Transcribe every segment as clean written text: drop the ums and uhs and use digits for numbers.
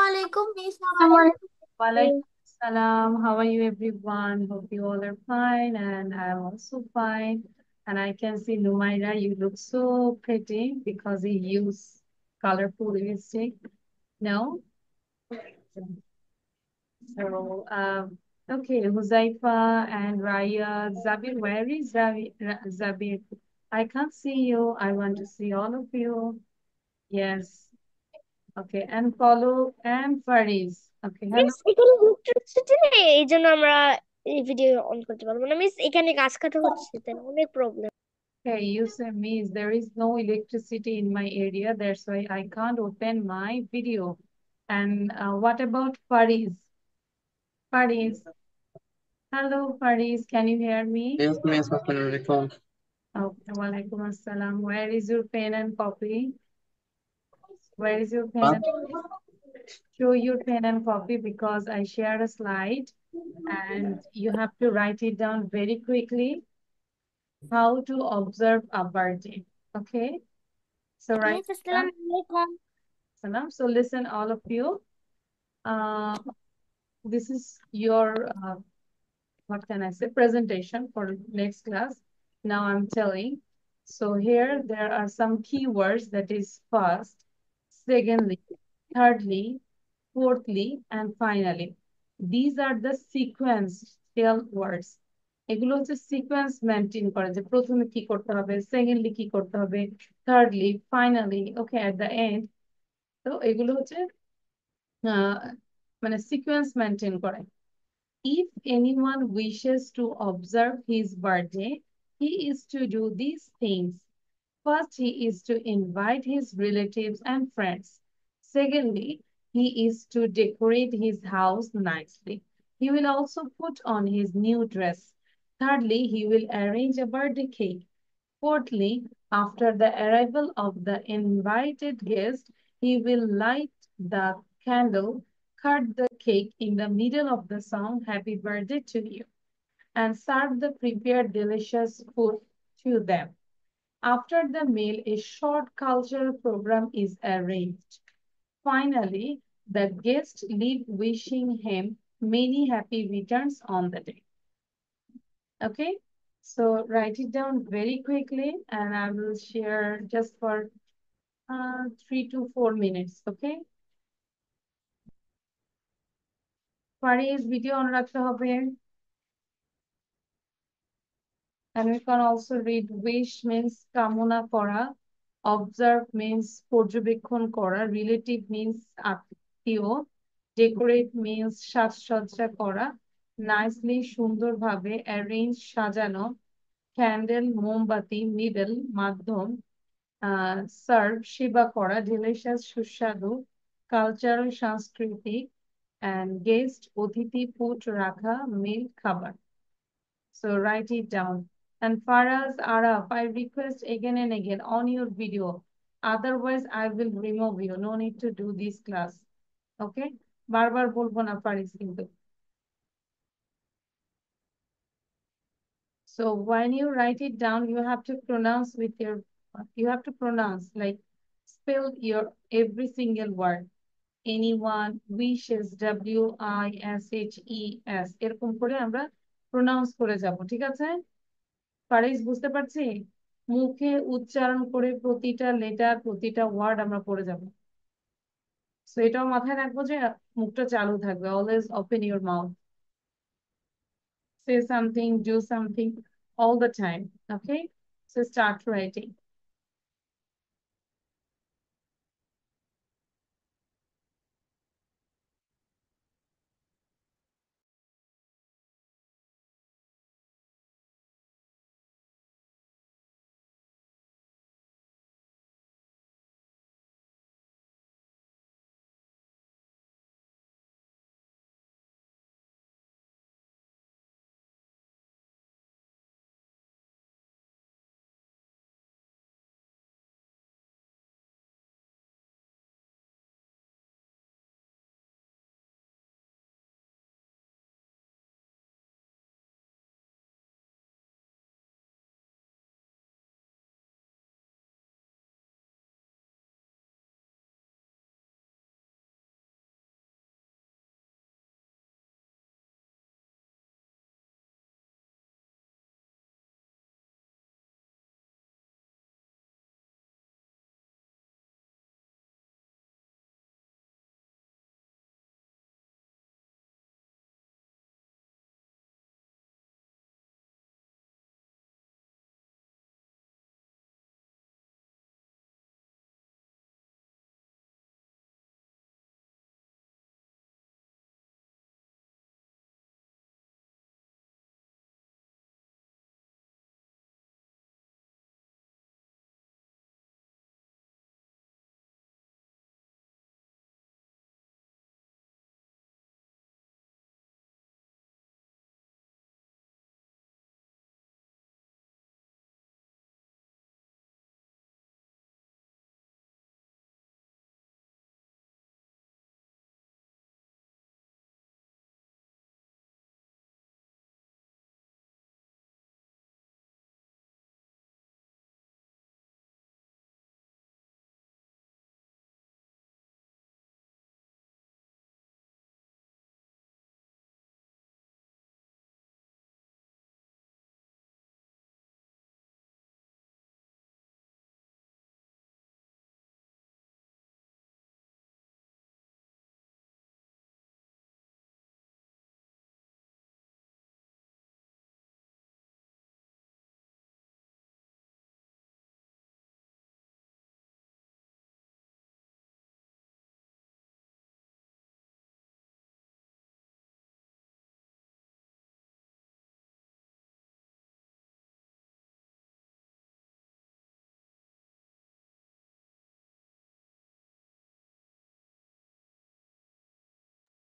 Assalamualaikum, Miss. How are Someone, you? Walaikum salam. How are you, everyone? Hope you all are fine, and I'm also fine. And I can see Numaira, you look so pretty because you use colorful lipstick. No? So, okay, Huzaifa and Raya, Zabir, where is Zabir? I can't see you. I want to see all of you. Yes. Okay, and follow and Fariz. Okay, hello. Miss এখানে electricity নেই, এই জন্য আমরা এই video on করতে পারবো না। Miss এখানে গাছ কাটা হচ্ছে, তাই না? অনেক problem. Okay, you say means there is no electricity in my area. That's why I can't open my video. And what about Fariz? Fariz. Hello, Fariz. Can you hear me? Yes, Miss Assalamualaikum. Okay, walaikum assalam. Where is your pen and copy? Where is your pen What? and show your pen and copy because I share a slide and you have to write it down very quickly. How to observe a birthday. Okay, so write miss it down. আসসালামু আলাইকুম। Salam. So listen, all of you. Uh, this is your, what can I say, presentation for next class. Now I'm telling. So here there are some keywords that is first, secondly, thirdly, fourthly, and finally. These are the sequential words. এগুলো হচ্ছে sequence maintain করে যে প্রথমে কি করতে হবে, secondly কি করতে হবে, thirdly, finally, okay, at the end. তো এগুলো হচ্ছে আহ মানে সিকোয়েন্স মেনটেন করে। If anyone wishes to observe his birthday, he is to do these things. First, he is to invite his relatives and friends. Secondly, he is to decorate his house nicely. He will also put on his new dress. Thirdly, he will arrange a birthday cake. Fourthly, after the arrival of the invited guest, he will light the candle, cut the cake in the middle of the song, Happy Birthday to You, and serve the prepared delicious food to them. After the meal, a short cultural program is arranged. Finally, the guests leave wishing him many happy returns on the day. Okay, so write it down very quickly and I will share just for 3 to 4 minutes. Okay, Fariz, video on রাখতে হবে. And we can also read wish means কামনা করা, observe means পর্যবেক্ষণ করা, relative means আত্মীয়, decorate means সাজসজ্জা করা, nicely সুন্দরভাবে, arrange সাজানো, candle মোমবাতি, middle মাধ্যম, সার্ভ সেবা করা, delicious সুস্বাদু, কালচারাল সাংস্কৃতিক, and গেস্ট অতিথি, ফুড রাখা, মিল খাবার। So write it down. And Faraz, Araf, I request again and again on your video. Otherwise, I will remove you. No need to do this class. Okay? বারবার বলবো না পারিস কিন্তু। So when you write it down, you have to pronounce with your, you have to pronounce like spell your every single word. Anyone, wishes, WISHES এরকম করে আমরা pronounce করে যাব, ঠিক আছে? পারিস, বুঝতে পারছি? মুখে উচ্চারণ করে প্রতিটা লেটার, প্রতিটা ওয়ার্ড আমরা পড়ে যাব। সো এটাও মাথায় রাখবো যে মুখটা চালু থাকবে, always open your mouth, say something, do something all the time. Okay, so start writing.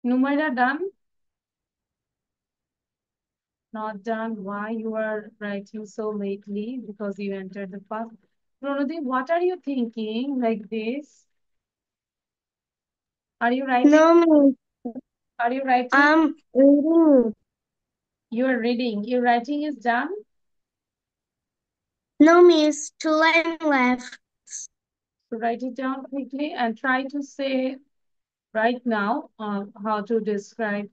Numaira, done? Not done. Why you are writing so lately? Because you entered the past. Pranati, what are you thinking like this? Are you writing? No, miss. Are you writing? I'm reading. You are reading. Your writing is done? No, miss. 2 lines left. So write it down quickly and try to say right now how to describe,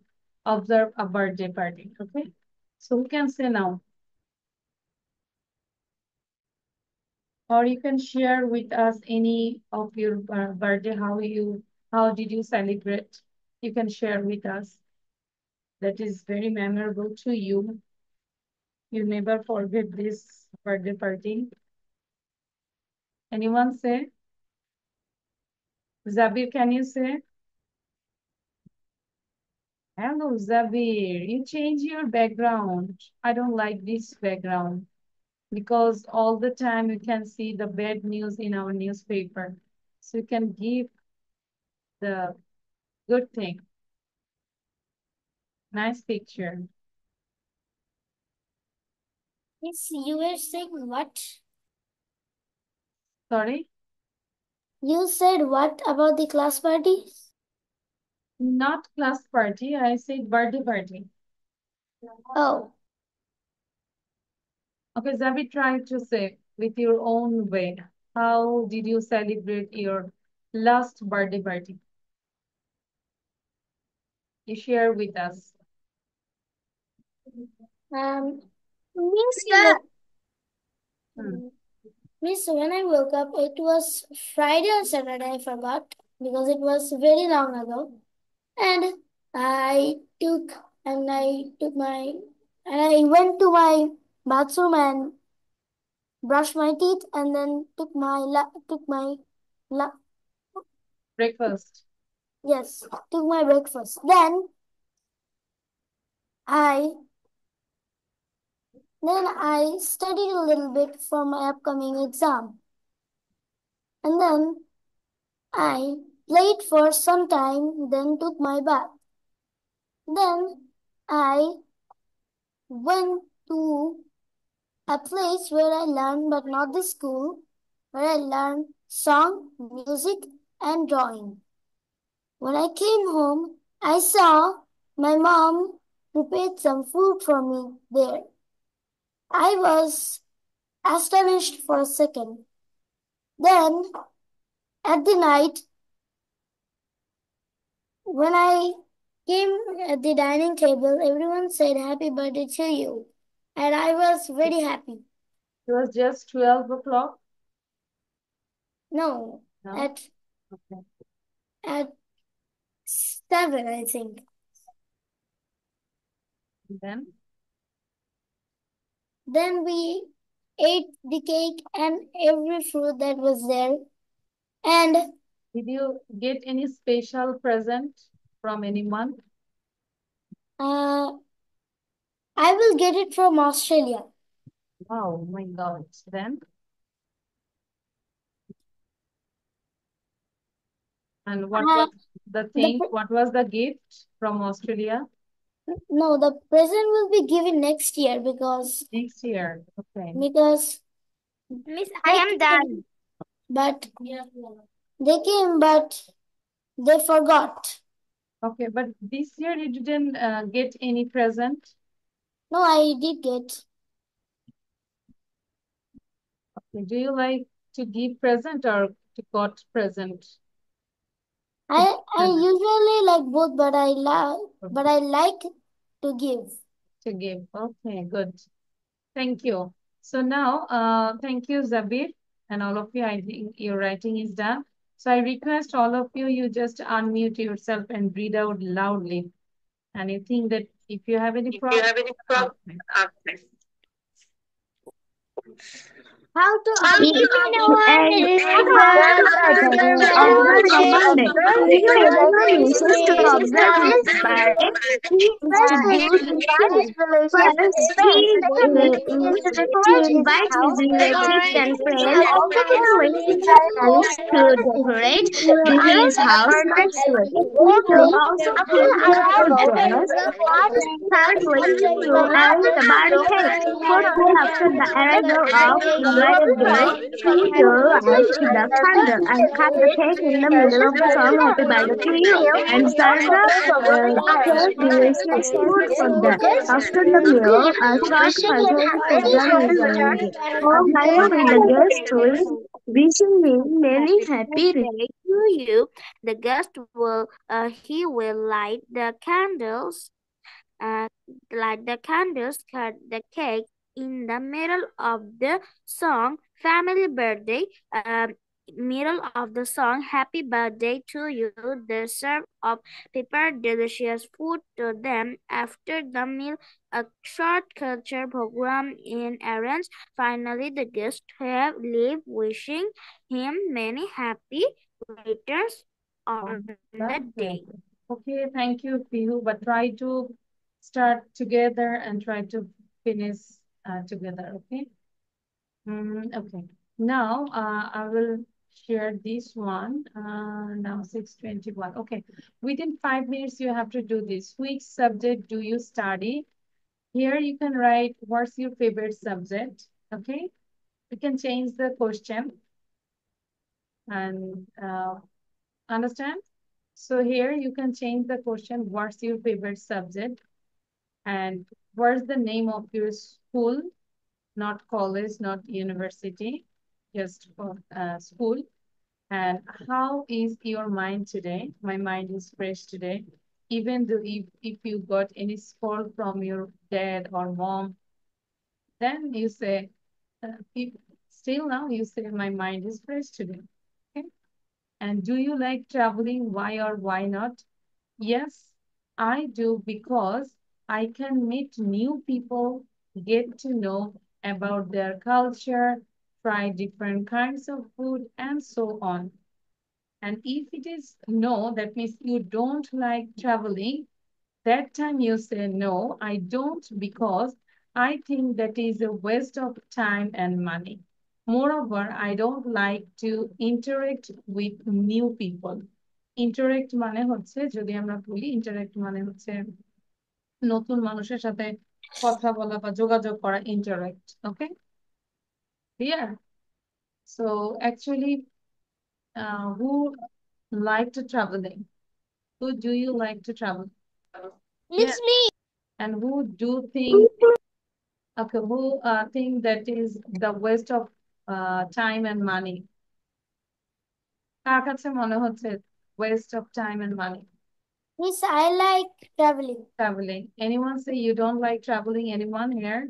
observe a birthday party. Okay. So who can say now? Or you can share with us any of your birthday, how did you celebrate? You can share with us. That is very memorable to you. You never forget this birthday party. Anyone say? Zabir, can you say? Hello, Zabir. You change your background. I don't like this background because all the time you can see the bad news in our newspaper. So you can give the good thing. Nice picture. Miss, you were saying what? Sorry? You said what about the class party? Not class party. I said birthday party. Oh, Okay, Zabir, try to say with your own way. How did you celebrate your last birthday party? You share with us. Miss, Hmm. Miss, when I woke up, it was Friday or Saturday, I forgot, because it was very long ago. And took, I took my, and I went to my bathroom and brushed my teeth, and then la, Breakfast. yes, took my breakfast. I, then I studied a little bit for my upcoming exam. And then I played for some time, then took my bath. Then I went to a place where I learned, but not the school, where I learned song, music, and drawing. When I came home, I saw my mom prepared some food for me there. I was astonished for a second. Then, at the night, when I came at the dining table, everyone said happy birthday to you. And I was very happy. It was just 12 o'clock. No, No? Okay. at 7, I think. And Then we ate the cake and every fruit that was there. And did you get any special present from anyone? I will get it from Australia. Oh my God. Then? And what was the thing? What was the gift from Australia? No, the present will be given next year because Next year. Okay. Miss, I am done. But they came, but they forgot. Okay, but this year you didn't get any present? No, I did get. Okay. Do you like to give present or to got present? I usually like both, but I like to give. To give. Okay, good. Thank you. So now, thank you, Zabir, and all of you. I think your writing is done. So I request all of you, you just unmute yourself and read out loudly. And you think that if you have any problem, ask me. How to If anyone and is observe that on the Monday, you will learn to observe birthday, he is to do the food. First, he is to invite his relatives and friends, and then when he plans to decorate his house nicely. He will also clean up the grass. Third, waiting to arrange the birthday cake. Fourthly, after the arrival of invited guests, he will light the candle and cut the cake in the middle of the song Happy Birthday to You and serve the cake delicious food for them. After the meal, a short cultural program is arranged. All night when the guests leave, wishing him many happy returns to you. The guest will he will uh, light the candles, cut the cake in the middle of the song family birthday, middle of the song happy birthday to you. The serve of prepared delicious food to them. After the meal, a short culture program in arranged. Finally, the guests have leave wishing him many happy returns on the day. Okay, thank you, Pihu. But try to start together and try to finish together. Okay. Okay. Now I will share this one. Now 6:21. Okay. Within 5 minutes, you have to do this. Which subject do you study? Here you can write what's your favorite subject. Okay. You can change the question and understand. So here you can change the question, what's your favorite subject? And what's the name of your school? Not college, not university, just school. And how is your mind today? My mind is fresh today. Even though if you got any scold from your dad or mom, then you say, if, still now you say, my mind is fresh today. Okay. And do you like traveling? Why or why not? Yes, I do because I can meet new people, get to know about their culture, try different kinds of food, and so on. And if it is no, that means you don't like traveling, that time you say no, I don't because I think that is a waste of time and money. Moreover, I don't like to interact with new people. Interact মানে হচ্ছে যদি আমরা বলি interact মানে হচ্ছে নতুন মানুষের সাথে কথা বলা বা যোগাযোগ করা interact. Okay? Clear? So actually, who like to traveling? Who do you like to travel? It's me. And who do think, okay, who think that is the waste of time and money? কার কাছে মনে হচ্ছে waste of time and money? Miss, I like traveling. Traveling. Anyone say you don't like traveling? Anyone here?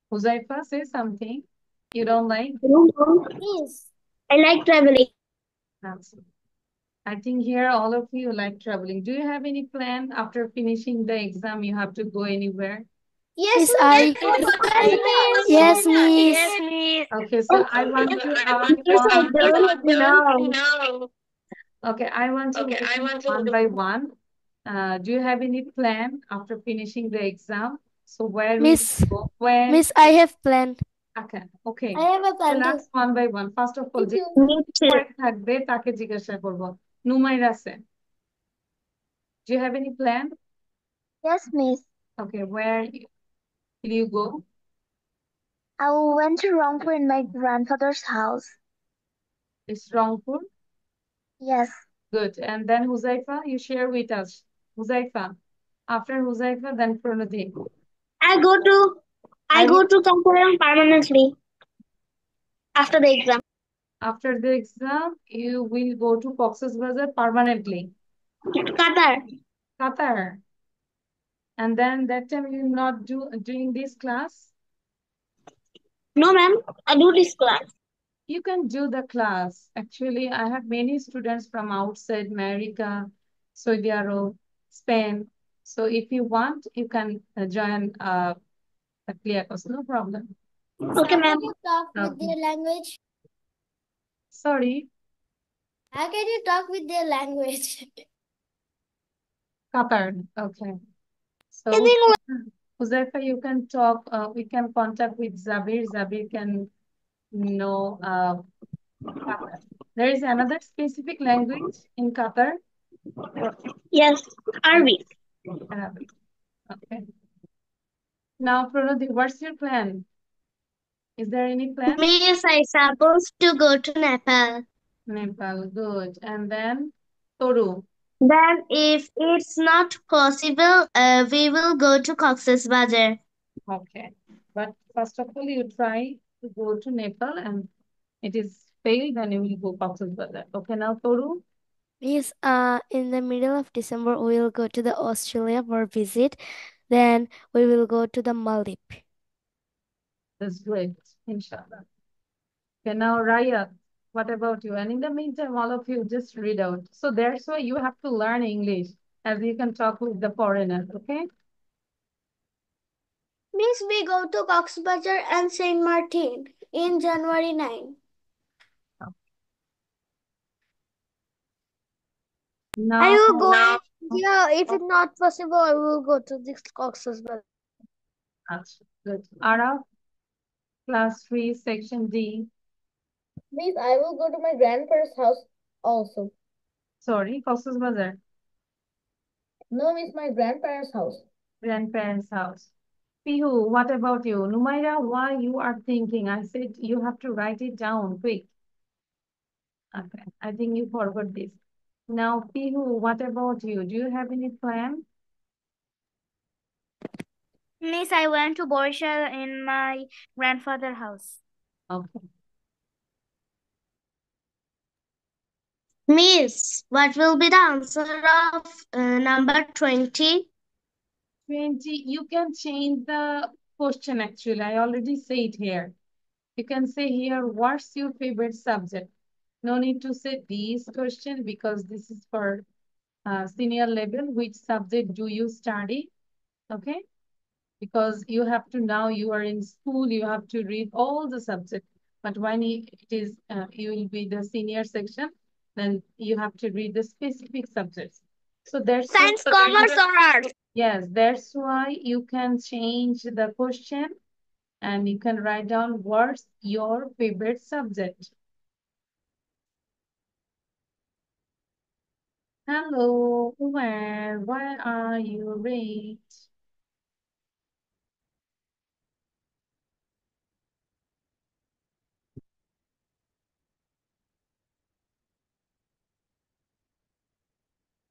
Huzaifa, say something. You don't like? Yes. I like traveling. I think here all of you like traveling. Do you have any plan after finishing the exam? You have to go anywhere? Yes, Yes, Miss. Okay, so I want to ask Yes, I one. don't know. Okay, I want to one by one. Do you have any plan after finishing the exam? So where will Miss, you go? Where? Miss, I have planned. Okay. I have a plan So too. last one by one. First of all, যে Me too. থাকবে তাকে জিজ্ঞাসা করব। নুমাইর আছে। Do you have any plan? Yes, Miss. Okay, where will you go? I went to Rangpur in my grandfather's house. It's Rangpur. Yes. Good. And then Huzaifa, you share with us. Huzaifa. After Huzaifa, then Pranati. I go to Kamparam permanently after the exam. After the exam, you will go to Cox's Bazar permanently. Qatar. And then that time you will not doing this class? No, ma'am. I do this class. You can do the class. Actually, I have many students from outside America, Saudi Arabia, Spain. So if you want, you can join a clear course, no problem. Okay, ma'am. How can you talk with Okay. their language? Sorry, How can you talk with their language? Qatar. Okay. So, In English. Huzaifa, you can talk, we can contact with Zabir. Zabir can know Qatar. There is another specific language in Qatar. Yes, Arabic. Arabic. Okay. Now, Pranati, what's your plan? Is there any plan? Miss, I supposed to go to Nepal. Nepal, good. And then Toru. Then, if it's not possible, we will go to Cox's Bazar. Okay. But first of all, you try to go to Nepal and it is failed, then you will go Cox's Bazar. Okay, now Toru. Yes, in the middle of December, we will go to the Australia for visit. Then we will go to the Maldives. That's great, inshallah. Okay, now Raya, what about you? And in the meantime, all of you just read out. So that's why you have to learn English as you can talk with the foreigners, okay? Miss, we go to Cox's Bazar and Saint Martin in January 9. Now, I will go. Yeah, if it's not possible, I will go to this Cox's Bazar. good. Araf, class 3, section D. Miss, I will go to my grandparents' house also. Sorry, Cox's Bazar, No, miss, my grandparents' house. grandparents' house. Pihu, what about you? Numaira, why you are thinking? I said you have to write it down quick. Okay, I think you forgot this. Now, Pihu, what about you? Do you have any plan? Miss, I went to Borishal in my grandfather's house. Okay. Miss, what will be the answer of number 20? 20, you can change the question actually. I already said here. You can say here, what's your favorite subject? No need to say these question because this is for senior level. Which subject do you study? Okay. Because you have to now you are in school, you have to read all the subjects. But when it is, you will be the senior section, then you have to read the specific subjects. So that's Science, commerce, or arts? yes, that's why you can change the question and you can write down what's your favorite subject. Hello, why are you late?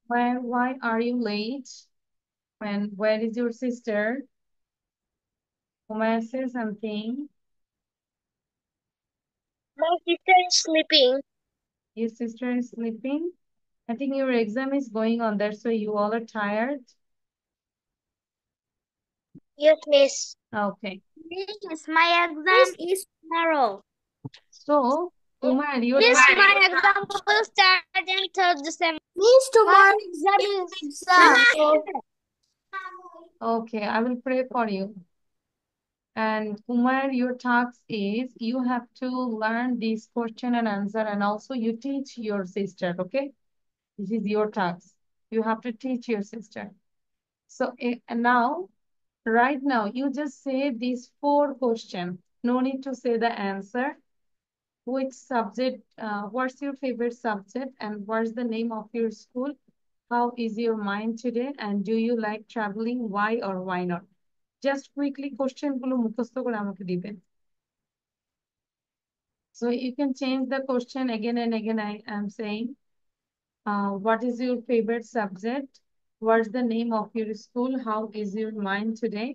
Why are you late? Where is your sister? Umar, say something. My sister is sleeping. Your sister is sleeping. I think your exam is going on. That's why you all are tired. Yes, miss. Okay. Miss, my exam is tomorrow. So, Umar, your Miss, my exam will start in 3rd December. Miss, tomorrow exam is okay, I will pray for you. And Umar, your task is you have to learn this question and answer, and also you teach your sister. Okay, this is your task. You have to teach your sister. So and now, right now, you just say these 4 questions. No need to say the answer. Which subject, what's your favorite subject and what's the name of your school? How is your mind today? And do you like traveling? Why or why not? Just quickly question গুলো মুখস্থ করে আমাকে দিবেন. So you can change the question again and again. I am saying, what is your favorite subject? What's the name of your school? How is your mind today?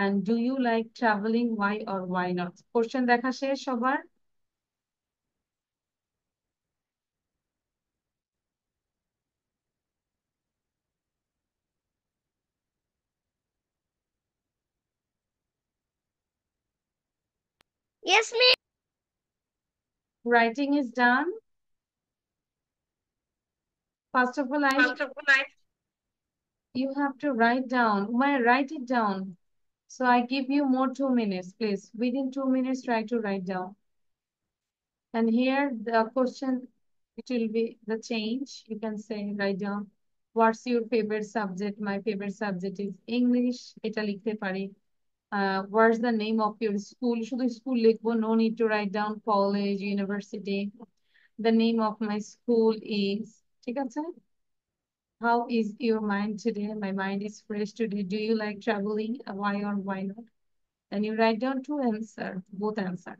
And do you like traveling? Why or why not? Question দেখা শেষ সবার? Yes, miss. Writing is done. First of all, you have to write down. Umay, write it down. So I give you more 2 minutes, please. Within 2 minutes, try to write down. And here the question, it will be the change. You can say write down. What's your favorite subject? My favorite subject is English. এটা লিখতে পারি। What's the name of your school? শুধু school লিখবো, no need to write down college, university. The name of my school is, ঠিক আছে? How is your mind today? My mind is fresh today. Do you like traveling? Why or why not? And you write down two answer, both answer.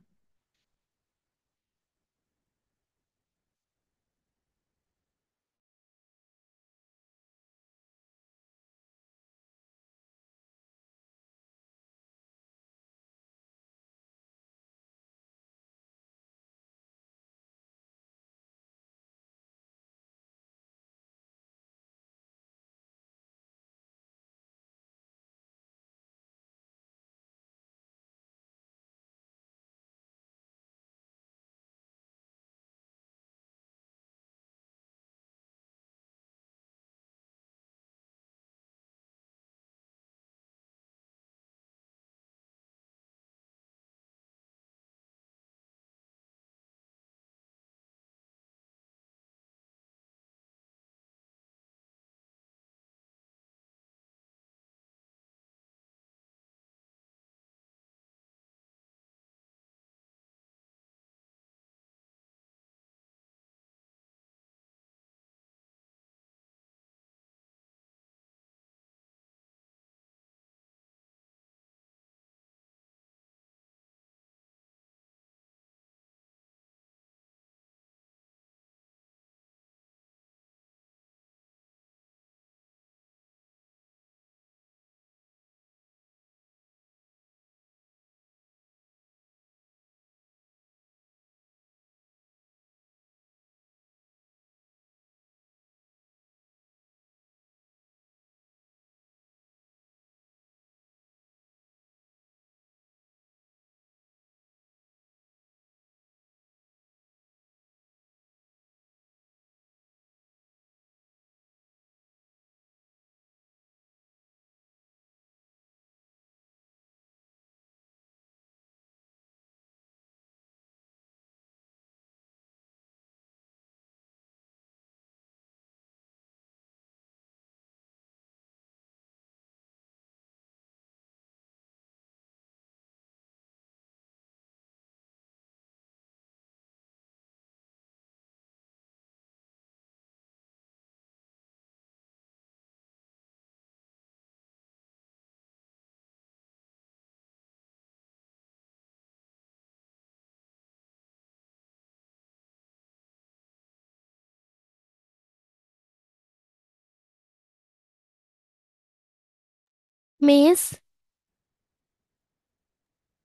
Miss,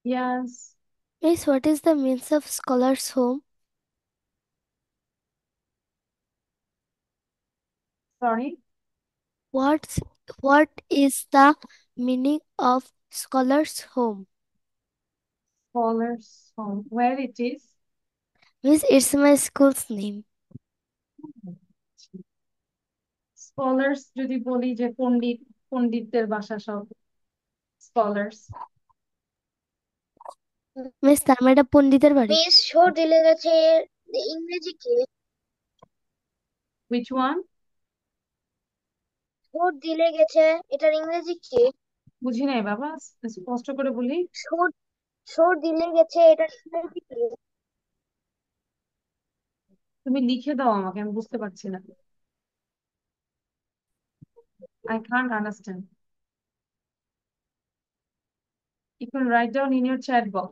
Yes. Miss, what is the means of scholar's home? Sorry. What's what is the meaning of scholar's home? Scholars home. Where it is? Miss, it's my school's name. Scholars যদি বলি যে পণ্ডিত, পণ্ডিতদের বাসা সব scholars. Miss, তার মানে এটা পণ্ডিতের বাড়ি। মিস সর্দি লেগেছে ইংরেজি কি? Which one? সর্দি লেগেছে এটার ইংরেজি কি? বুঝি নাই বাবা, স্পষ্ট করে বলি। সর্দি লেগেছে এটার ইংরেজি কি? তুমি লিখে দাও আমাকে, আমি বুঝতে পারছি না। I can't understand. You can write down in your chat box.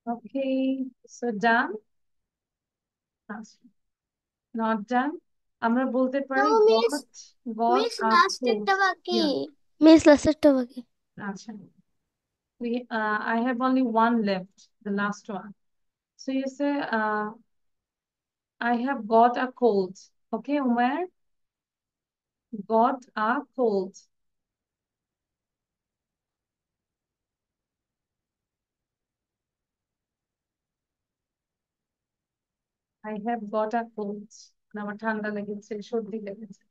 Okay, so done? Not done? আমরা বলতে পারি No, miss. got Miss, a last cold. একটা বাকি। Yeah. Miss, last একটা বাকি। আচ্ছা। I have only one left, the last one. So you say, I have got a cold. Okay, Umair? Got a cold. I have got a cold. আমার ঠান্ডা লেগেছে, সর্দি লেগেছে।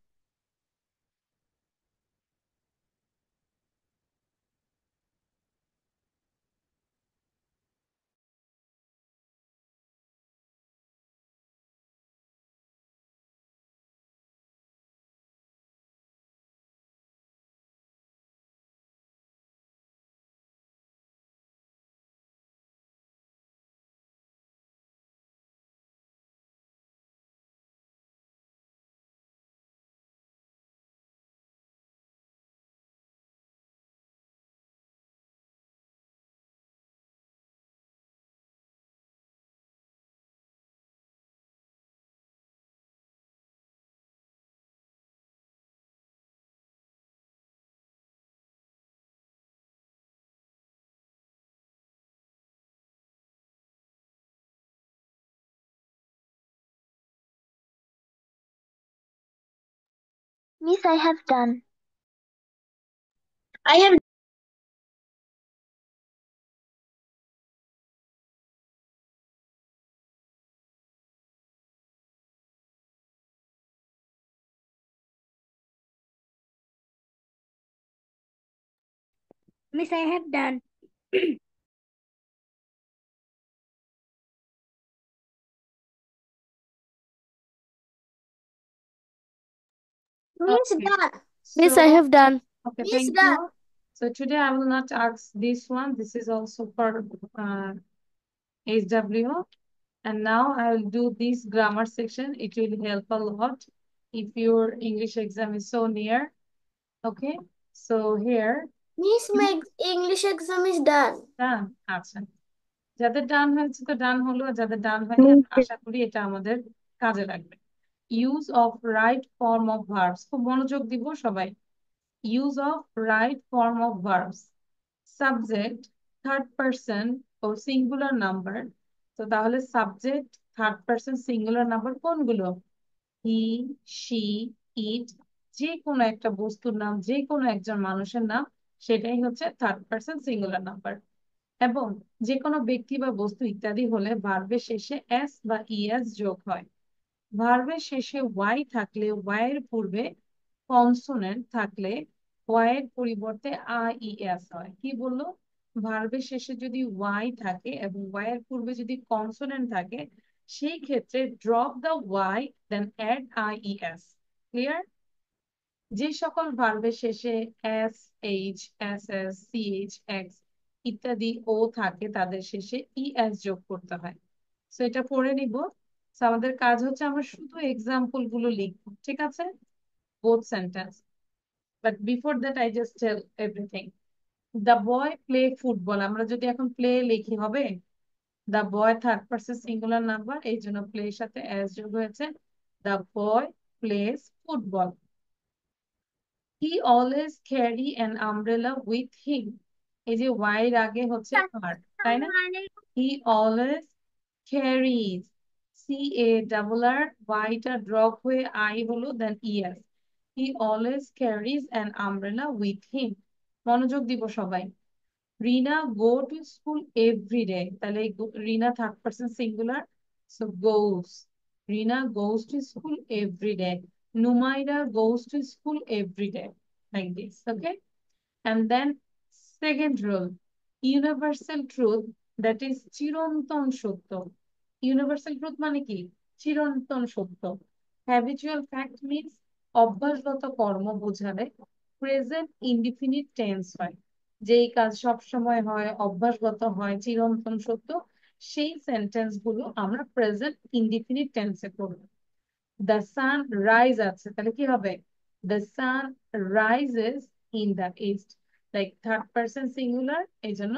Miss, I have done. I have Miss, I have done. Miss, Okay. done. Miss, I So, have done. okay, Miss, thank done. you. So today I will not ask this one. This is also for HW. And now I will do this grammar section. It will help a lot if your English exam is so near. Okay, so here, Miss, my English exam is done. done. আচ্ছা, যাদের ডান হয়েছে তো ডান হলো, আর যাদের ডান হয়নি আমি আশা করি এটা আমাদের কাজে লাগবে। Use of right form of verbs, খুব মনোযোগ দিব সবাই। Use of right form of verbs, subject third person ও সিঙ্গুলার নাম্বার। তো তাহলে subject third person singular number কোনগুলো? হি, শি, ইট, যে কোনো একটা বস্তুর নাম, যে কোনো একজন মানুষের নাম, সেটাই হচ্ছে থার্ড পারসন সিঙ্গুলার নাম্বার। এবং যে কোনো ব্যক্তি বা বস্তু ইত্যাদি হলে ভার্বের শেষে এস বা ইএস যোগ হয়। ভার্বের শেষে ওয়াই থাকলে ওয়াই এর পূর্বে কনসোনেন্ট থাকলে ওয়াই এর পরিবর্তে আই ই এস হয়। কি বললো? ভার্বের শেষে যদি ওয়াই থাকে এবং ওয়াই এর পূর্বে যদি কনসোনেন্ট থাকে, সেই ক্ষেত্রে drop the Y then add I E S. Clear? যে সকল ভার্বের শেষে S, H, S S, C H, X ইত্যাদি ও থাকে তাদের শেষে ই এস যোগ করতে হয়। তো এটা পড়ে নিব। So, আমাদের কাজ হচ্ছে আমরা শুধু এক্সাম্পল গুলো লিখবো, ঠিক আছে? Both sentence. But before that I just tell everything. The boy play football, আমরা যদি এখন প্লে লিখি হবে? The boy third person singular number, এই জন্য প্লে এর সাথে এস যোগ হয়েছে। The boy plays football. He always carry an umbrella with him. এই যে ওয়াই এর আগে হচ্ছে আর, তাই না? He always carries, C A double R, ওয়াইটা ড্রপ হয়ে আই হলো, then ES. He always carries an umbrella with him. মনোযোগ দিব সবাই। রিনা go to school every day, তাহলে Rina third person singular, so goes. Rina goes to school every day. Numaira goes to school every day. Like this, okay? And then second rule, universal truth, that is চিরন্তন সত্য। Universal truth মানে কি? চিরন্তন সত্য। Habitual fact means অভ্যাসগত কর্ম বোঝালে present indefinite tense হয়। যেই কাজ সব সময় হয়, অভ্যাসগত হয়, চিরন্তন সত্য, সেই সেন্টেন্স গুলো আমরা প্রেজেন্ট ইনডিফিনিট টেন্সে করব। দ্য সান রাইজ আছে, তাহলে কি হবে? The sun rises in the east, like third person singular, এই জন্য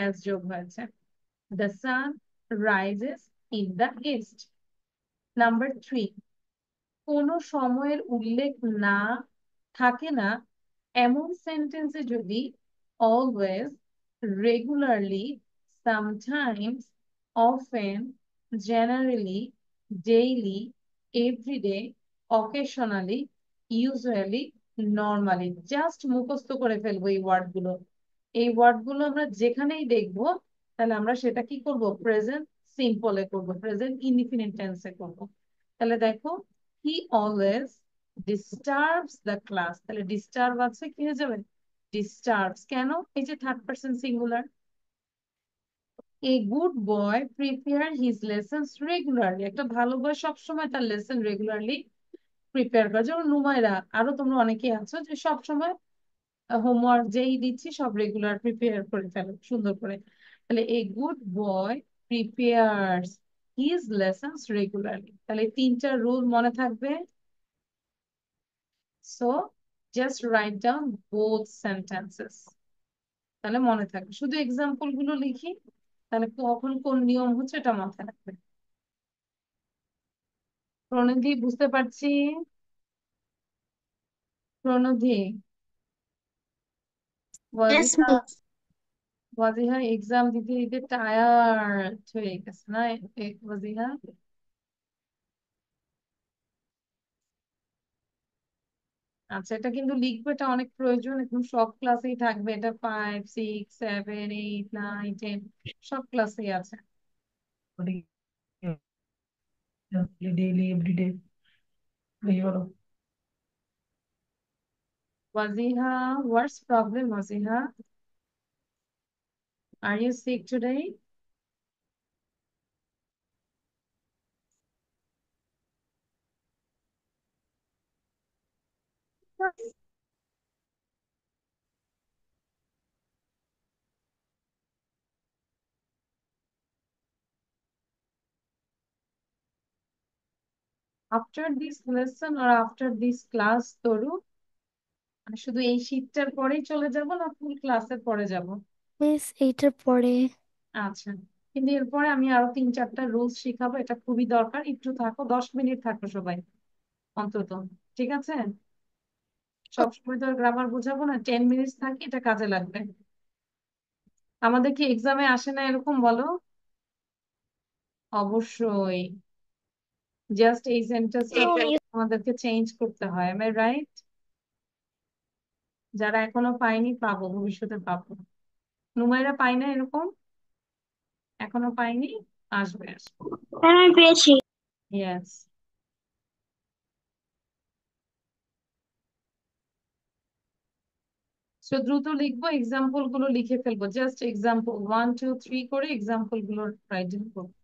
এস যোগ হয়েছে। The sun rises in the east. Number 3, কোনো সময়ের উল্লেখ না থাকে না এমন সেন্টেন্সে যদি always, regularly, sometimes, often, generally, daily, every day, occasionally, usually, normally, just মুখস্থ করে ফেলবো এই ওয়ার্ডগুলো। এই ওয়ার্ডগুলো আমরা যেখানেই দেখবো তাহলে আমরা সেটা কি করব, প্রেজেন্ট সিম্পলে করব, প্রেজেন্ট ইনডিফিনিট টেন্সে করব। তাহলে দেখো, he always disturbs the class, তাহলে ডিস্টার্ব আছে, কি হয়ে যাবে, disturbs। কেন, এই যে third person singular. A good boy prepare his lessons regularly, একটা ভালো বয় সবসময় তার লেসন রেগুলারলি প্রিপেয়ার করে। যেমন নুমাইরা, আরো তোমরা অনেকেই আছো যে সবসময় হোমওয়ার্ক যেই দিচ্ছি সব রেগুলার প্রিপেয়ার করে ফেলো সুন্দর করে। তাহলে a good boy prepares his lessons regularly, তাহলে 3টা রুল মনে থাকবে। So just write down both sentences, তাহলে মনে থাকবে। শুধু এক্সাম্পল গুলো লিখি, তাহলে কখন কোন নিয়ম হচ্ছে এটা মাথায় রাখবে। প্রণধি বুঝতে পারছি, প্রণধি, Yes, Wajiha, miss. Wajiha exam দিতে দিতে টায়ার্ড হয়ে গেছে না ওয়াজিহা? আচ্ছা, এটা কিন্তু লিখবে, এটা অনেক প্রয়োজন, একদম সব ক্লাসেই থাকবে এটা, 5, 6, 7, 8, 9, 10 সব ক্লাসেই আছে। ডেইলি এভরিডে এই বলো। Wajiha, what's problem, Wajiha? Are you sick today? After this lesson or after this class, তরু, মানে শুধু এই শীটটার পরেই চলে যাব না ফুল ক্লাসের পরে যাব? মিস এইটার পরে। আচ্ছা, কিন্তু এরপরে আমি আরো 3-4টা রুলস শিখাবো, এটা খুবই দরকার। একটু থাকো, 10 মিনিট থাকো সবাই অন্তত, ঠিক আছে? সবসময় তো গ্রামার বোঝাবো না, 10 মিনিট থাকি, এটা কাজে লাগবে। আমাদের কি এক্সামে আসে না এরকম, বলো? অবশ্যই, জাস্ট এই সেন্টেন্সটা আমাদেরকে চেঞ্জ করতে হয়, এম আই রাইট? যারা এখনো পাইনি পাবো, ভবিষ্যতে পাবো। নুমাইরা পাই না এরকম, এখনো পাইনি, আসবে আসবে। হ্যাঁ, আমি পেয়েছি। ইয়েস। সো দ্রুত লিখবো, এক্সাম্পল গুলো লিখে ফেলবো, জাস্ট এক্সাম্পল 1, 2, 3 করে এক্সাম্পল গুলো রাইটিং করবো।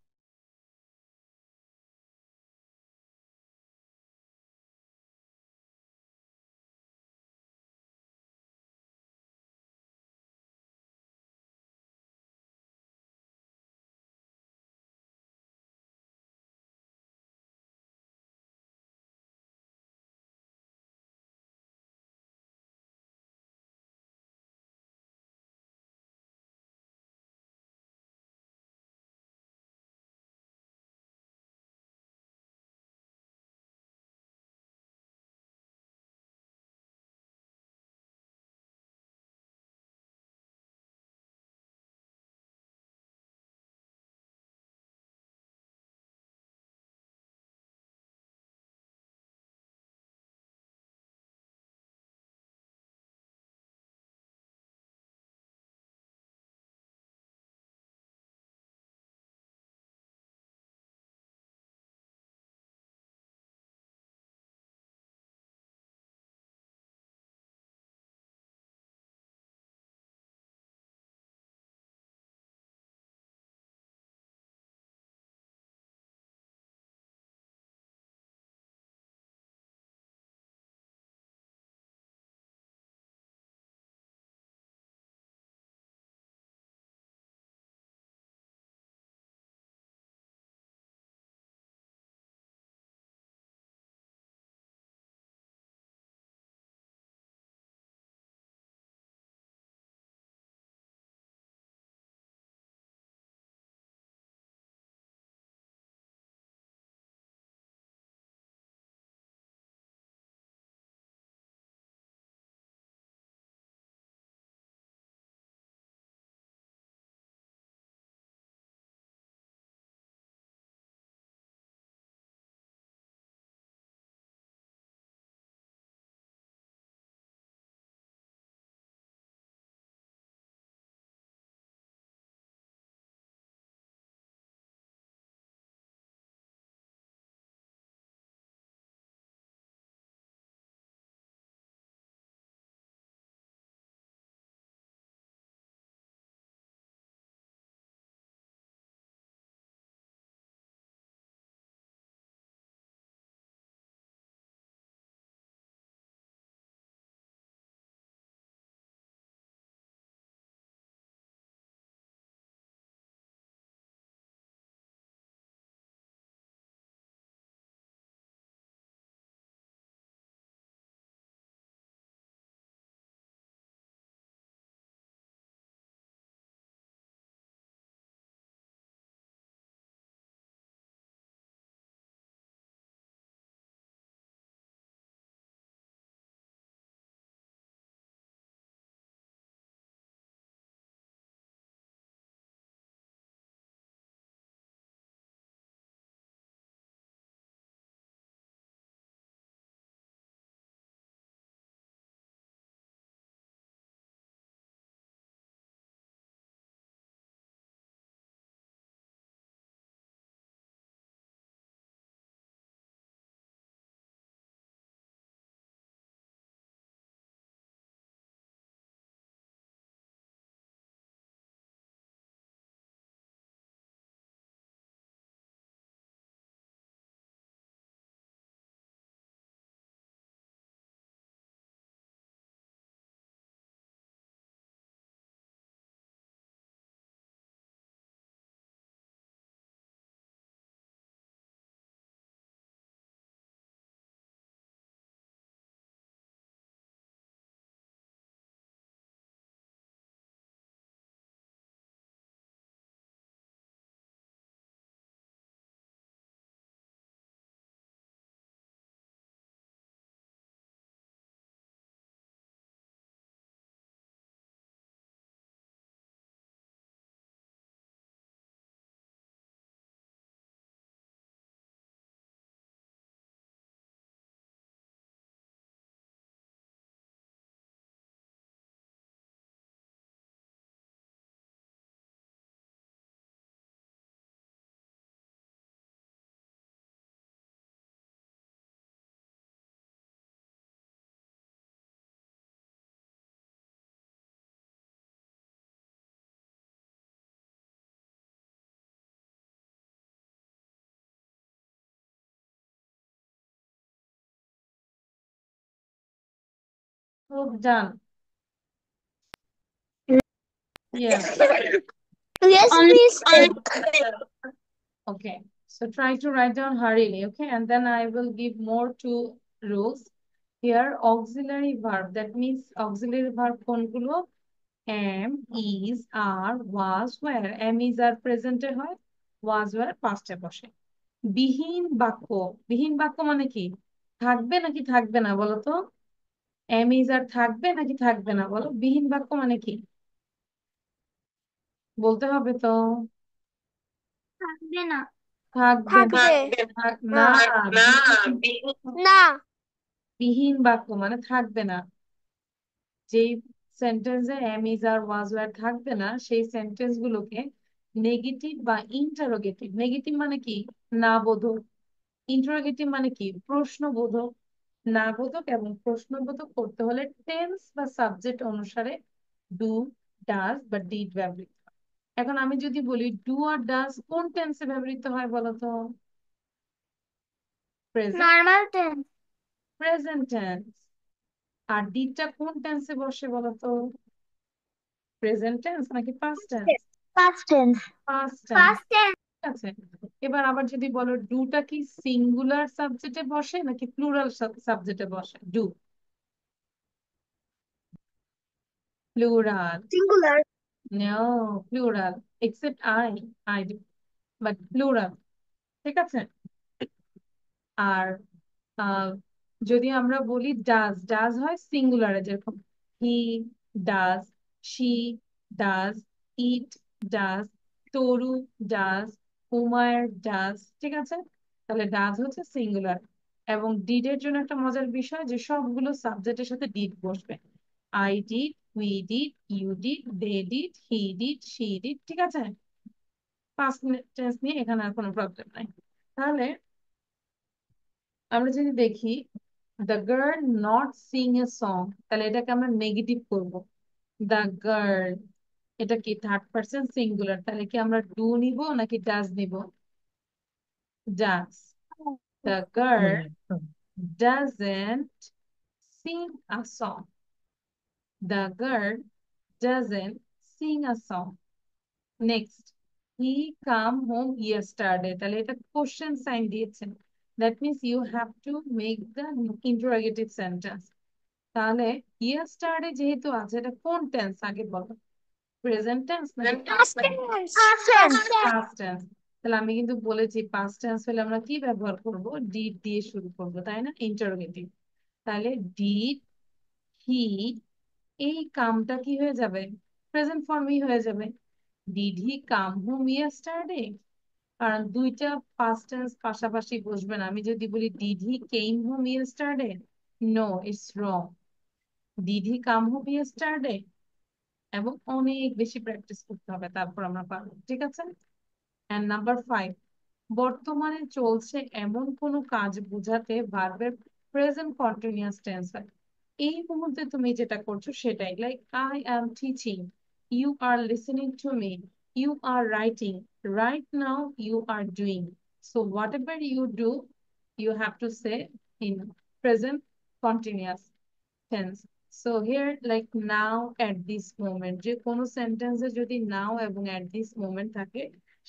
Oh, done. Yeah. Yes, miss. Okay. So try to write down hurriedly, okay? And then I will give more two rules. Here, auxiliary verb. That means auxiliary verb কোনগুলো? am, is, are, was, were. Am, is, are present এ হয়, was, were past এ বসে। বিহীন বাক্য। বিহীন বাক্য মানে কি? থাকবে নাকি থাকবে না বলো তো? am, is, are থাকবে নাকি থাকবে না বলো? বিহীন বাক্য মানে কি? বলতে হবে তো। থাকবে না। থাকবে না। না, না। বিহীন বাক্য মানে থাকবে না। যেই সেন্টেন্সে am, is, are, was, were থাকবে না, সেই সেন্টেন্স গুলোকে নেগেটিভ বা ইন্টারোগেটিভ। নেগেটিভ মানে কি? না বোধক। ইন্টারোগেটিভ মানে কি? প্রশ্নবোধক। না বোধক এবং প্রশ্নবোধক করতে হলে টেন্স বা সাবজেক্ট অনুসারে ডু, ডাজ বা ডিড ব্যবহৃত হয়। এখন আমি যদি বলি ডু আর ডাজ কোন টেন্সে ব্যবহৃত হয় বলতো? Present. Normal tense. Present tense. আর ডিডটা কোন টেন্সে বসে বলতো? প্রেজেন্ট টেন্স নাকি past tense? Past tense. Past tense. First tense. আছে। এবার আবার যদি বলো ডুটা কি সিঙ্গুলার সাবজেক্টে বসে নাকি প্লুরাল সাবজেক্টে বসে? Do plural. Singular. No, plural. Except I do, but plural. ঠিক আছে। আর আহ, যদি আমরা বলি ডাজ, ডাজ হয় সিঙ্গুলারে, যেরকম he does, she does, it does, Taru does, Umair does. ঠিক আছে। তাহলে ডাজ হচ্ছে সিঙ্গুলার। এবং ডিডের জন্য একটা মজার বিষয় যে সবগুলো সাবজেক্টের সাথে ডিড বসবে। I did, we did, you did, they did, he did, she did. ঠিক আছে। পাস্ট টেন্স নিয়ে এখানে আর কোনো প্রবলেম নাই। তাহলে আমরা যদি দেখি the girl not sing a song, তাহলে এটাকে আমরা নেগেটিভ করব। দ্য গার্ল, এটা কি থার্ড পারসন সিঙ্গুলার, তাহলে কি আমরা ডু নিব নাকি ডাজ নিব? Does. The girl doesn't sing a song. The girl doesn't sing a song. Next, he come home yesterday, তাহলে এটা কোশ্চেন সাইন দিয়েছেন। That means you have to make the interrogative sentence. তাহলে yesterday যেহেতু আছে, এটা কোন tense আগে বলো? প্রেজেন্ট টেন্স নাকি past tense. Past tense. Past tense? তাহলে আমি কিন্তু বলেছি পাস্ট টেন্স হলে আমরা কি ব্যবহার করব? ডিড দিয়ে শুরু করব, তাই না? ইন্টারোগেটিভ। তাহলে ডিড হি, এই কামটা কি হয়ে যাবে? প্রেজেন্ট ফর্মই হয়ে যাবে। Did he come home yesterday? কারণ দুইটা পাস্ট টেন্স পাশাপাশি বসবে না। আমি যদি বলি did he came home yesterday, no, it's wrong. Did he come home yesterday, এবং অনেক বেশি প্র্যাকটিস করতে হবে, তারপর আমরা পারবো। ঠিক আছে। এন্ড নাম্বার 5, বর্তমানে চলছে এমন কোনো কাজ বোঝাতে ভার্বের প্রেজেন্ট কন্টিনিউয়াস টেন্স হয়। এই মুহূর্তে তুমি যেটা করছো সেটাই, like I am teaching, you are listening to me, you are writing, right now you are doing. So whatever you do, you have to say in present continuous tense. So here like now at this moment, যে কোনো সেন্টেন্সে যদি নাও এবং এট this moment থাকে,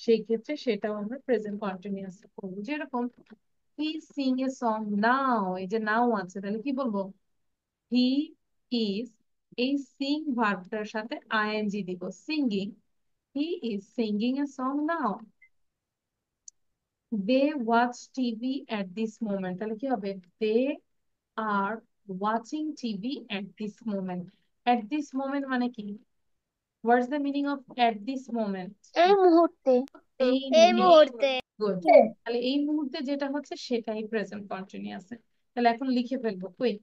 সেই ক্ষেত্রে সেটাও আমরা প্রেজেন্ট কন্টিনিউয়াস করবো। যেরকম হি সিং এ সং নাও, এই যে নাও আছে, তাহলে কি বলবো? হি ইজ, এই সিং ভার্বটার সাথে আইএনজি দিব, singing. He is singing a song now. They watch TV at this moment, তাহলে কি হবে? They are watching TV at this moment. At this moment মানে কি? What's the meaning of at this moment? এই মুহূর্তে। এই এই মুহূর্তে। গুড। তাহলে এই মুহূর্তে যেটা হচ্ছে সেটাই প্রেজেন্ট কন্টিনিউয়াস। তাহলে এখন লিখে ফেলবো, quick.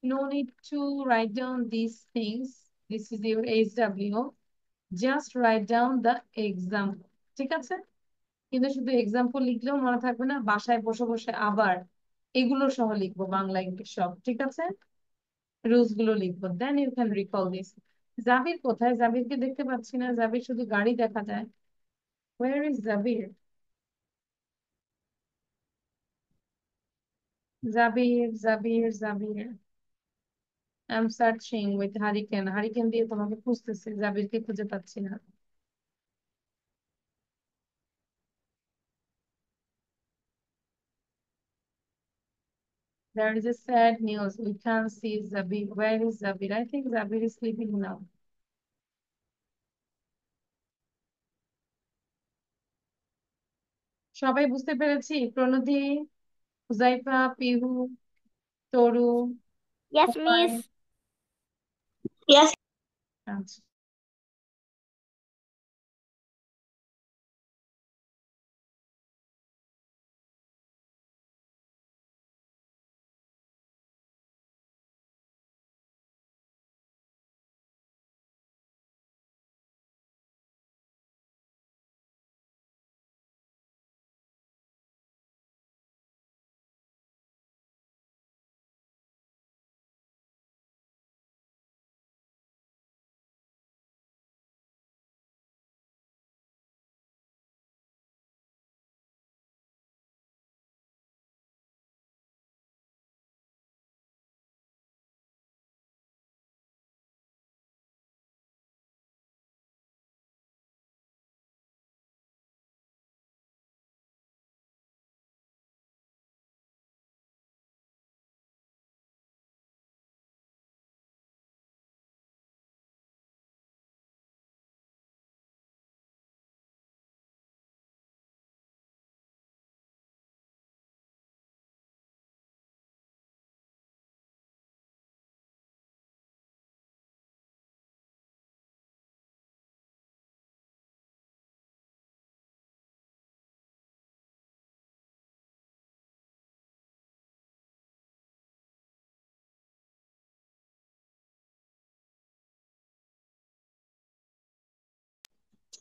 No need to write down this things, this is your HW, just write down the example. ঠিক আছে। কিন্তু শুধু এক্সাম্পল লিখলেও মনে থাকবে না, বাসায় বসে বসে আবার এগুলো সহ লিখবো, বাংলা ইংলিশ সব। ঠিক আছে। রুলস গুলো লিখবো, then you can recall this. Jabir কোথায়? জাবিরকে দেখতে পাচ্ছি না, জাবির শুধু গাড়ি দেখা যায়। Where is Jabir? Jabir, Jabir, Jabir. I'm searching with hurricane. Hurricane দিয়ে তোমাকে খুঁজতেছি, জাবিরকে খুঁজে পাচ্ছি না। There is a sad news. We can't see Zabir. Where is Zabir? I think Zabir is sleeping now. সবাই বুঝতে পেরেছি? প্রণতি, হুজাইফা, পিহু, তরু, Yes, সবাই? miss. Yes. আচ্ছা।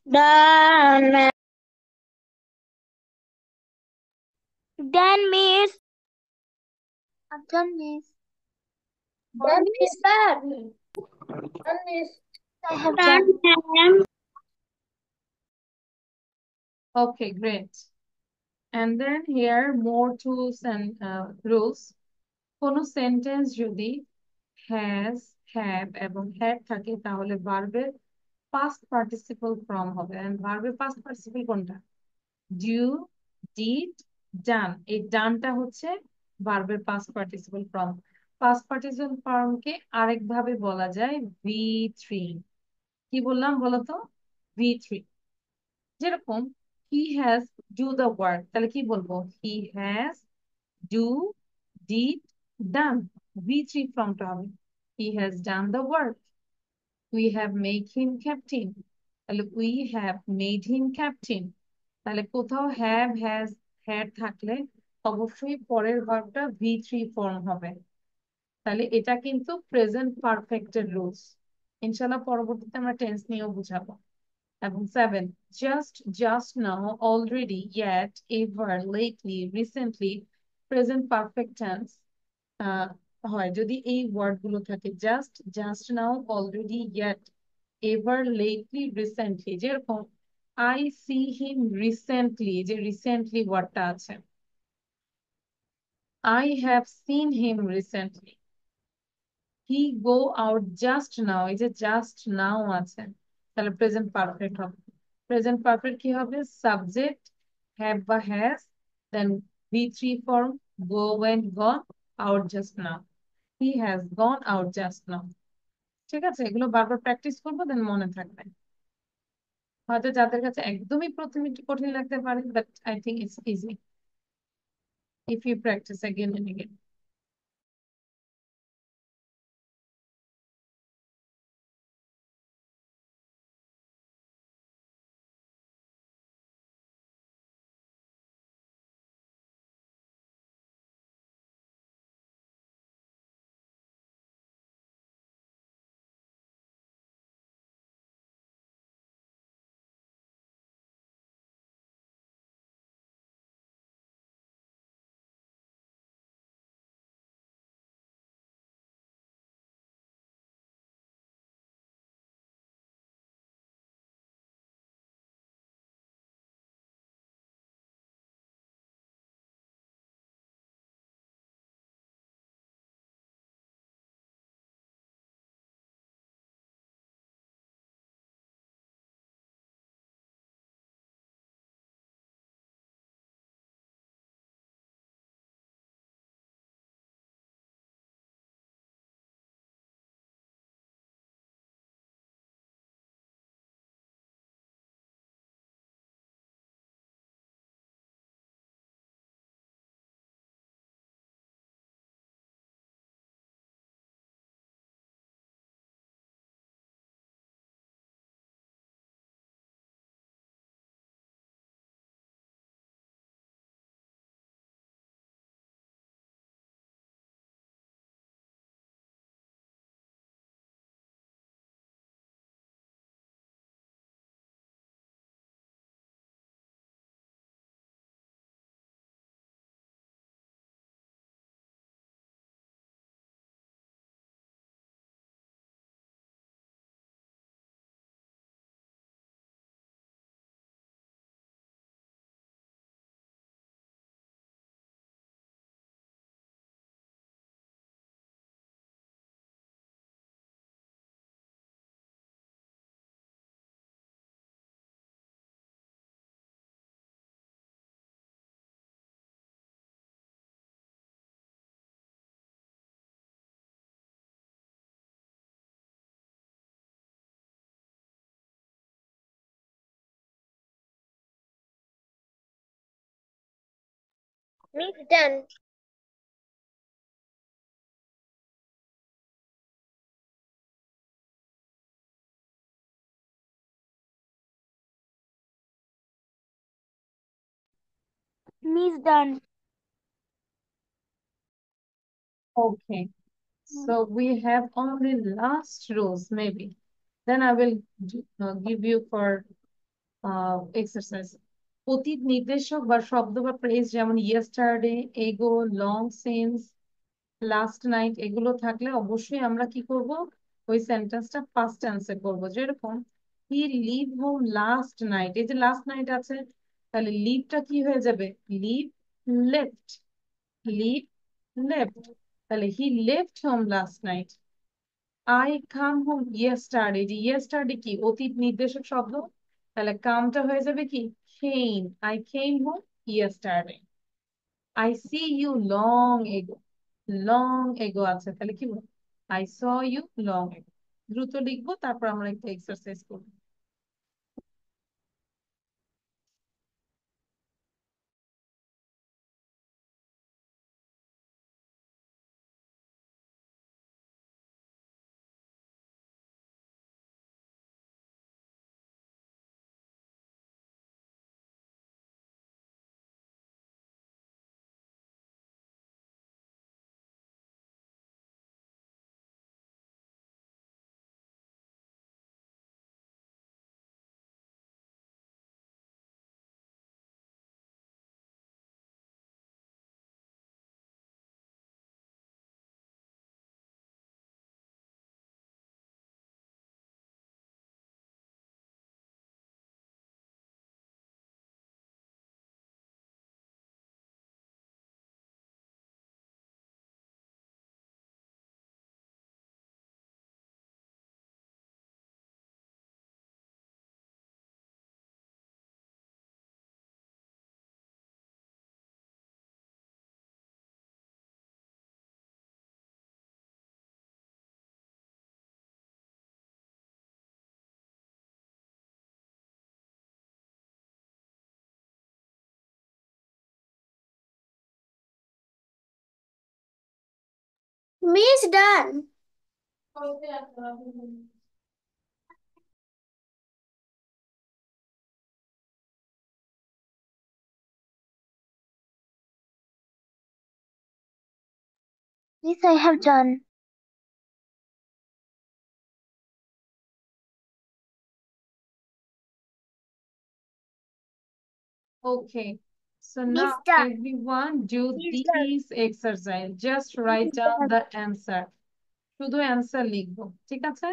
Done, ma'am. Done, miss. I'm done, miss. Done, miss. Done, miss. I have Done, done. ma'am. Okay, great. And then here more tools and rules. কোনো sentence যদি has, have এবং had থাকে তাহলে ভার্বের past participle form হবে। and ভার্বের past participle কোনটা? do, did, done। এই ডানটা হচ্ছে ভার্বের past participle form। past participle formকে আরেকভাবে বলা যায় V3। কি বললাম বলতো? V3। যেরকম he has do the work, তাহলে কি বলবো? he has do, did, done। V3 ফর্মটা হবে he has done the work। we have made him captain, তাহলে we have made him captain। তাহলে কোথাও have, has, had থাকলে অবশ্যই পরের ভার্বটা V3 ফর্ম হবে। তাহলে এটা কিন্তু প্রেজেন্ট পারফেক্টের রুলস। ইনশাআল্লাহ পরবর্তীতে আমরা টেন্স নিয়েও বুঝাবো। এবং 7, just now, already, yet, ever, lately, recently, present perfect tense হয় যদি এই ওয়ার্ড গুলো থাকে just now, already, yet, ever, lately, recently। যেরকম I see him recently, যে রিসেন্টলি ওয়ার্ডটা আছে। I have seen him recently। he go out just now, এই যে just now আছে, তাহলে প্রেজেন্ট পারফেক্ট হবে। প্রেজেন্ট পারফেক্ট কি হবে? সাবজেক্ট have বা has, then V3 form go, went, gone, out just now। he has gone out just now। ঠিক আছে, এগুলো বারবার প্র্যাকটিস করবো, দেন মনে থাকবে। হয়তো যাদের কাছে একদমই প্রথমে একটু কঠিন লাগতে পারে, but I think it's easy if you practice again and again। Miss done. Miss done. Okay. So we have only last rules, maybe. Then I will give you for exercise. অতীত নির্দেশক বা শব্দ বা ফ্রেজ যেমন yesterday, এগো, long since, last night এগুলো থাকলে অবশ্যই আমরা কি করব, ওই সেন্টেন্সটা পাস্ট টেন্সে করব। যেরকম he live home last night, এই যে লাস্ট নাইট আছে, তাহলে লিভটা কি হয়ে যাবে, লিভ লেফট, লিভ লেফট, তাহলে he left home last night. I come home yesterday, যে ইয়েস্টারডে কি অতীত নির্দেশক শব্দ, তাহলে কামটা হয়ে যাবে কি came, I came home yesterday. I see you long ago, long ago আছে, তাহলে কি বলবো, আই স ইউ লং এগো। দ্রুত লিখবো, তারপর আমরা একটা এক্সারসাইজ করবো। Miss done. Miss, I have done. Okay. So Miss now done. everyone do Miss done. this exercise. Just write Miss down done. the answer. শুধু অ্যান্সার লিখবো, ঠিক আছে?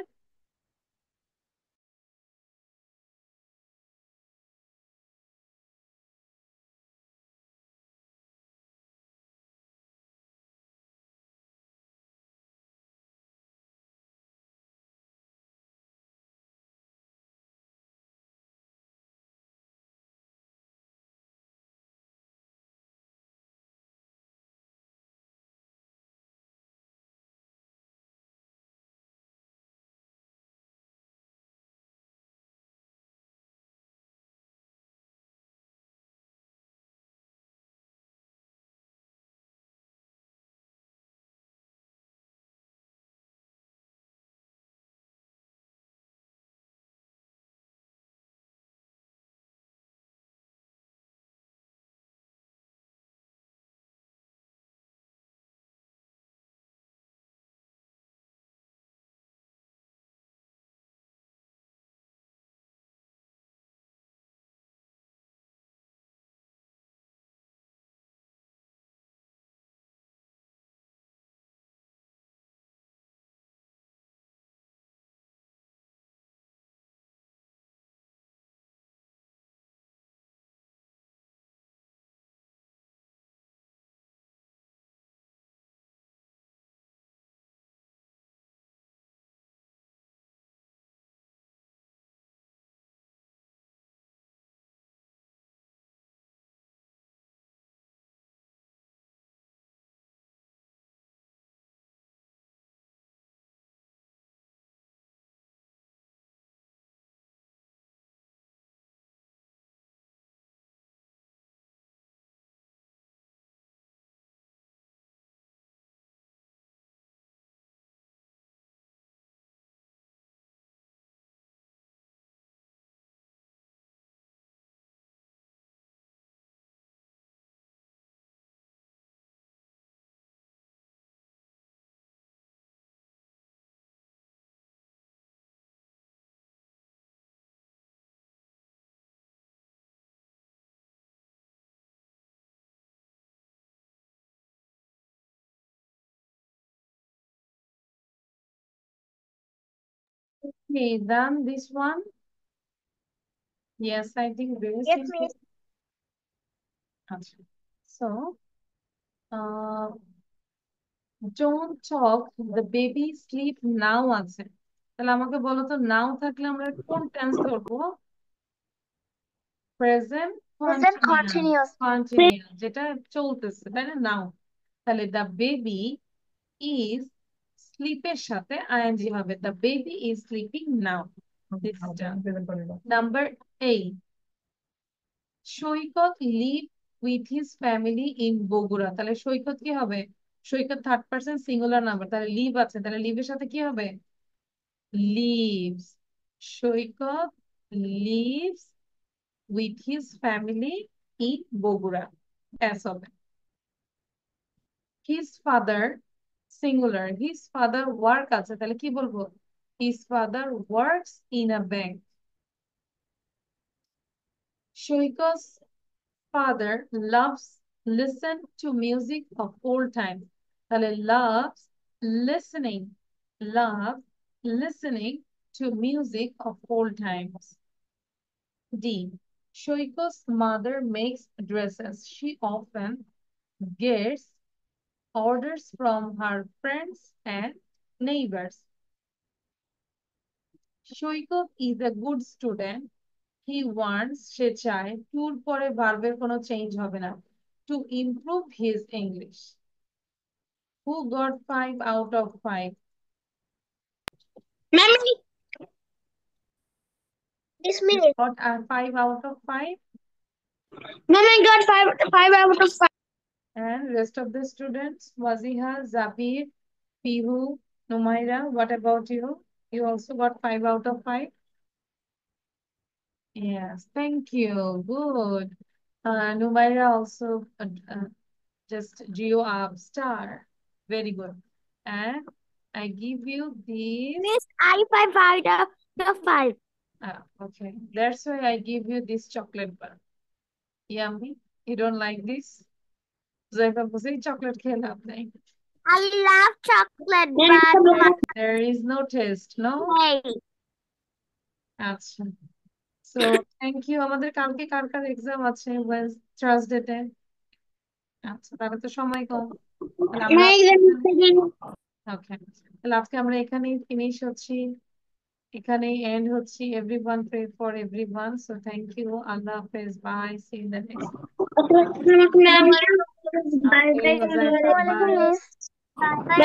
Okay, done this one. Yes, I think very Yes, simple. miss. Okay. So, uh, don't talk, the baby sleep now আছে। তাহলে আমাকে বলো তো নাও থাকলে আমরা কোন টেন্স ধরবো? Present Present continuous, continuous. যেটা চলতেছে, তাই না? নাও। তাহলে দ্য বেবি ইজ স্লিপের সাথে আইএনজি হবে, the baby is sleeping now. Number 8, Saikat live with his family in Bogura. তাহলে সৈকত কি হবে? Saikat third person singular number, তাহলে লিভ আছে, তাহলে লিভের সাথে কি হবে? Lives. Saikat lives with his family in Bogura, S হবে। His father singular, his father work আছে, তাহলে কি বলবো? His father works in a bank. Saikat father loves listen to music of old times. তাহলে loves listening to music of old times. D. Shoiko's mother makes dresses. She often gets orders from her friends and neighbors. Shoiko is a good student. He wants, সে চায়, টুর পরে ভার্বের কোনো change হবে না, to improve his English. Who got 5 out of 5? Ma'am, this minute. Got a 5 out of 5? Ma'am, I got five out of 5. And rest of the students, Waziha, Zabir, Pihu, Numaira, what about you? You also got 5 out of 5? Yes, thank you. Good. Numaira also just geo up star. Very good. And I give you this. Miss, I 5 out of 5. Okay. That's why I give you this chocolate bar. Yummy. You don't like this? Zaifa bose chocolate খেয়ে লাভ নাই। I love chocolate, but There is no taste, no? hey. আচ্ছা। So thank you. আমাদের কালকে কার কার exam আছে? Thursday তে। আচ্ছা, তাহলে তো সময় কম। তাহলে আমরা ওকে, তাহলে আজকে আমরা এখানেই ফিনিশ হচ্ছি, এখানেই এন্ড হচ্ছি। Everyone pray for everyone. So thank you. আল্লাহ হাফেজ। Bye. See you in the next. Ma'am, Okay, Huzaifa, Assalamualaikum, bye. miss. bye.